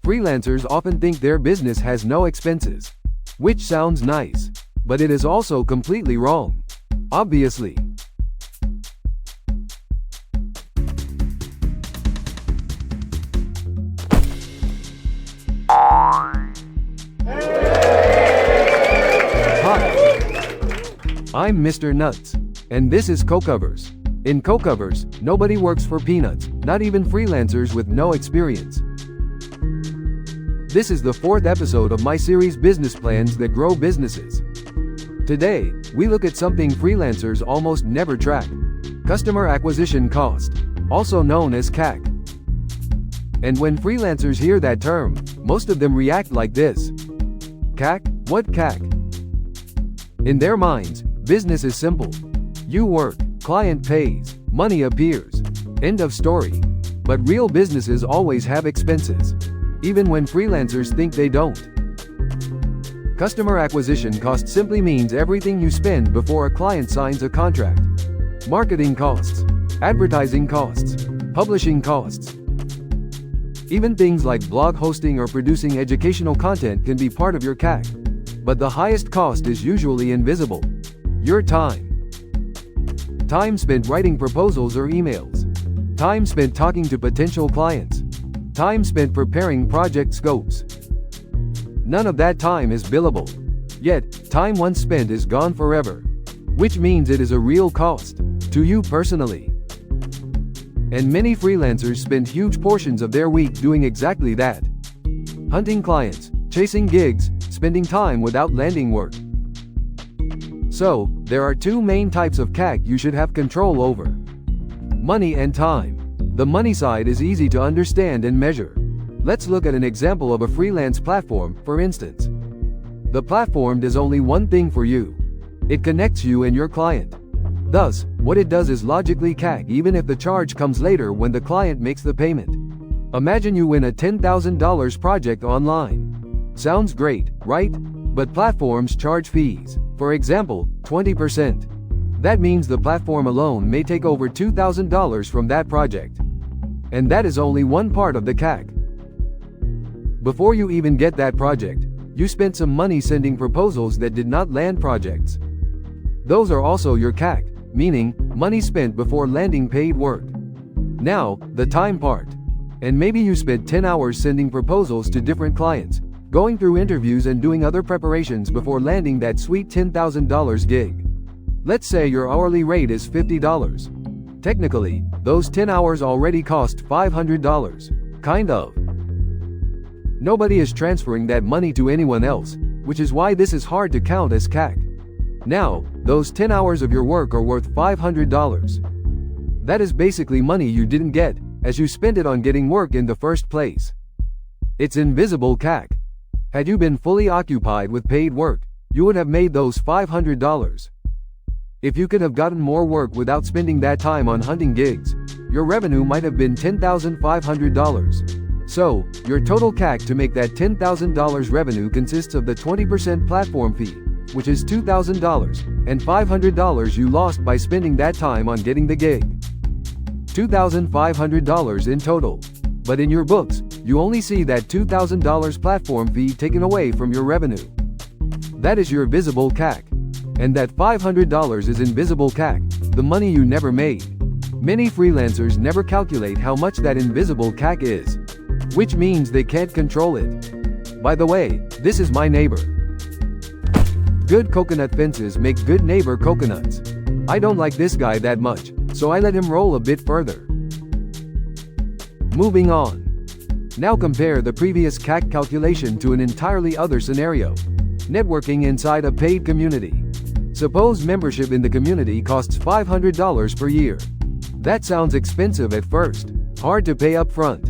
Freelancers often think their business has no expenses, which sounds nice, but it is also completely wrong. Obviously. Hi, I'm Mr. Nuts, and this is Cocoverse. In Cocoverse, nobody works for peanuts, not even freelancers with no experience. This is the 4th episode of my series Business Plans That Grow Businesses. Today, we look at something freelancers almost never track: customer acquisition cost, also known as CAC. And when freelancers hear that term, most of them react like this: CAC? What CAC? In their minds, business is simple. You work, client pays, money appears. End of story. But real businesses always have expenses, even when freelancers think they don't. Customer acquisition cost simply means everything you spend before a client signs a contract. Marketing costs, advertising costs, publishing costs. Even things like blog hosting or producing educational content can be part of your CAC. But the highest cost is usually invisible: your time. Time spent writing proposals or emails. Time spent talking to potential clients. Time spent preparing project scopes. None of that time is billable. Yet, time once spent is gone forever. Which means it is a real cost to you personally. And many freelancers spend huge portions of their week doing exactly that: hunting clients, chasing gigs, spending time without landing work. So, there are two main types of CAC you should have control over: money and time. The money side is easy to understand and measure. Let's look at an example of a freelance platform, for instance. The platform does only one thing for you: it connects you and your client. Thus, what it does is logically CAC even if the charge comes later when the client makes the payment. Imagine you win a $10,000 project online. Sounds great, right? But platforms charge fees. For example, 20%. That means the platform alone may take over $2,000 from that project. And that is only one part of the CAC. Before you even get that project, you spent some money sending proposals that did not land projects. Those are also your CAC, meaning money spent before landing paid work. Now, the time part. And maybe you spent 10 hours sending proposals to different clients, going through interviews and doing other preparations before landing that sweet $10,000 gig. Let's say your hourly rate is $50. Technically, those 10 hours already cost $500. Kind of. Nobody is transferring that money to anyone else, which is why this is hard to count as CAC. Now, those 10 hours of your work are worth $500. That is basically money you didn't get, as you spent it on getting work in the first place. It's invisible CAC. Had you been fully occupied with paid work, you would have made those $500. If you could have gotten more work without spending that time on hunting gigs, your revenue might have been $10,500. So, your total CAC to make that $10,000 revenue consists of the 20% platform fee, which is $2,000, and $500 you lost by spending that time on getting the gig. $2,500 in total. But in your books, you only see that $2,000 platform fee taken away from your revenue. That is your visible CAC. And that $500 is invisible CAC, the money you never made. Many freelancers never calculate how much that invisible CAC is, which means they can't control it. By the way, this is my neighbor. Good coconut fences make good neighbor coconuts. I don't like this guy that much, so I let him roll a bit further. Moving on. Now compare the previous CAC calculation to an entirely other scenario: networking inside a paid community. Suppose membership in the community costs $500 per year. That sounds expensive at first, hard to pay up front.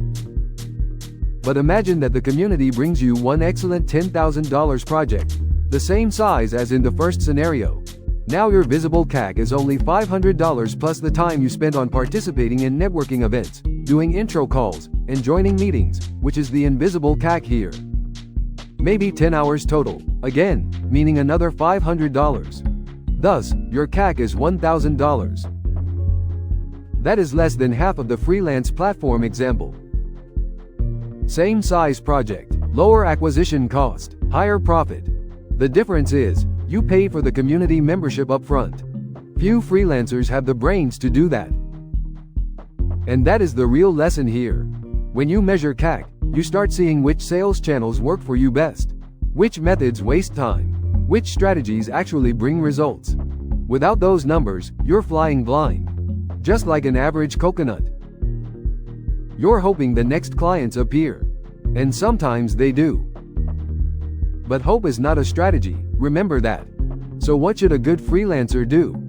But imagine that the community brings you one excellent $10,000 project, the same size as in the first scenario. Now your visible CAC is only $500 plus the time you spent on participating in networking events, doing intro calls, and joining meetings, which is the invisible CAC here. Maybe 10 hours total, again, meaning another $500. Thus, your CAC is $1,000. That is less than half of the freelance platform example. Same size project, lower acquisition cost, higher profit. The difference is, you pay for the community membership upfront. Few freelancers have the brains to do that. And that is the real lesson here. When you measure CAC, you start seeing which sales channels work for you best, which methods waste time, which strategies actually bring results. Without those numbers, you're flying blind. Just like an average coconut. You're hoping the next clients appear. And sometimes they do. But hope is not a strategy, remember that. So what should a good freelancer do?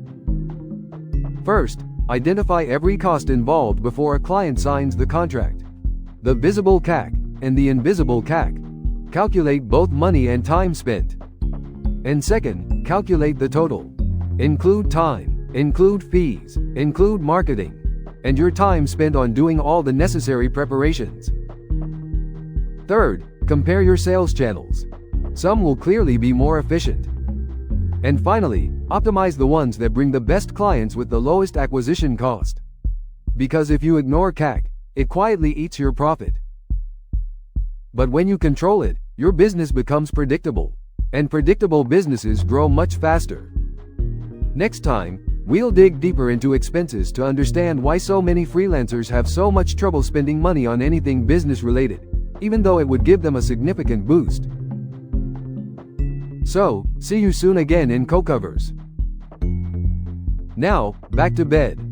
First, identify every cost involved before a client signs the contract. The visible CAC and the invisible CAC. Calculate both money and time spent. And second, calculate the total. Include time, include fees, include marketing, and your time spent on doing all the necessary preparations. Third, compare your sales channels. Some will clearly be more efficient. And finally, optimize the ones that bring the best clients with the lowest acquisition cost. Because if you ignore CAC, it quietly eats your profit. But when you control it, your business becomes predictable. And predictable businesses grow much faster. Next time, we'll dig deeper into expenses to understand why so many freelancers have so much trouble spending money on anything business related, even though it would give them a significant boost. So, see you soon again in Cocoverse. Now, back to bed.